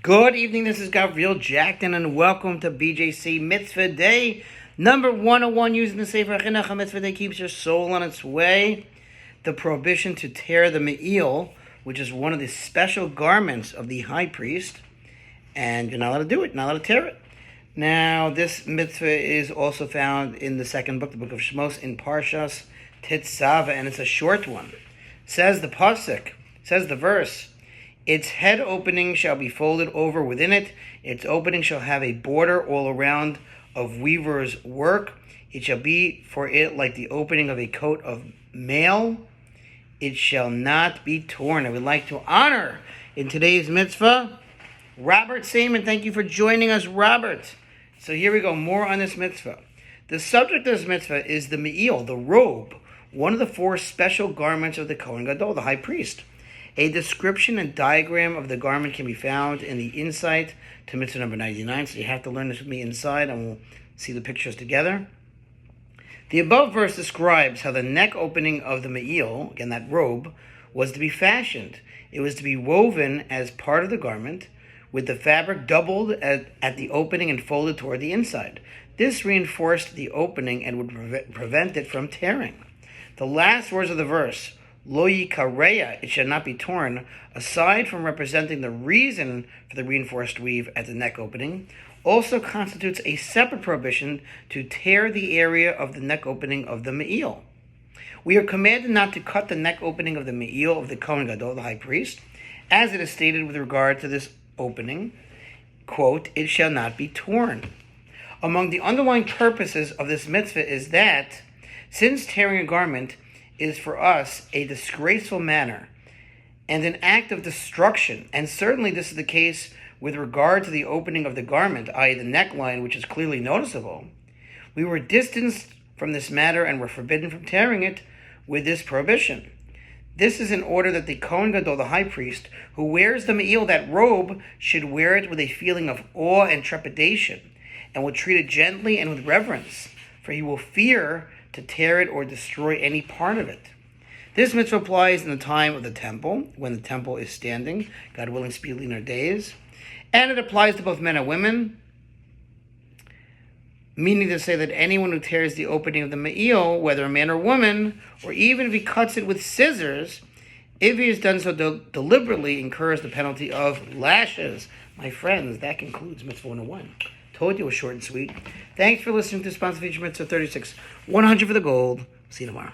Good evening, this is Gabriel Jackson, and welcome to BJC Mitzvah Day number 101, using the Sefer Hachinuch. Mitzvah Day keeps your soul on its way. The prohibition to tear the me'il, which is one of the special garments of the high priest, and you're not allowed to do it, not allowed to tear it. Now, this mitzvah is also found in the second book, the book of Shmos, in Parshas Tetzaveh, and it's a short one. Says the pasuk, says the verse, its head opening shall be folded over within it. Its opening shall have a border all around of weaver's work. It shall be for it like the opening of a coat of mail. It shall not be torn. I would like to honor in today's mitzvah Robert Seaman. Thank you for joining us, Robert. So here we go, more on this mitzvah. The subject of this mitzvah is the me'il, the robe, one of the four special garments of the Kohen Gadol, the high priest. A description and diagram of the garment can be found in the insight to mitzvah number 99, so you have to learn this with me inside, and we'll see the pictures together. The above verse describes how the neck opening of the me'il, again that robe, was to be fashioned. It was to be woven as part of the garment, with the fabric doubled at the opening and folded toward the inside. This reinforced the opening and would prevent it from tearing. The last words of the verse, Lo yikareya, it shall not be torn, aside from representing the reason for the reinforced weave at the neck opening, also constitutes a separate prohibition to tear the area of the neck opening of the me'il. We are commanded not to cut the neck opening of the me'il of the Kohen Gadol, the high priest, as it is stated with regard to this opening, quote, it shall not be torn. Among the underlying purposes of this mitzvah is that, since tearing a garment is for us a disgraceful manner and an act of destruction, and certainly this is the case with regard to the opening of the garment, i.e. the neckline, which is clearly noticeable, we were distanced from this matter and were forbidden from tearing it with this prohibition. This is in order that the Kohen Gadol, the high priest, who wears the me'il, that robe, should wear it with a feeling of awe and trepidation, and will treat it gently and with reverence, for he will fear to tear it or destroy any part of it. This mitzvah applies in the time of the temple, when the temple is standing, God willing, speedily in our days, and it applies to both men and women, meaning to say that anyone who tears the opening of the me'il, whether a man or woman, or even if he cuts it with scissors, if he has done so deliberately, incurs the penalty of lashes. My friends, that concludes Mitzvah 101. Told you it was short and sweet. Thanks for listening to Sponsor Feature Mitzvah 36. 100 for the gold. See you tomorrow.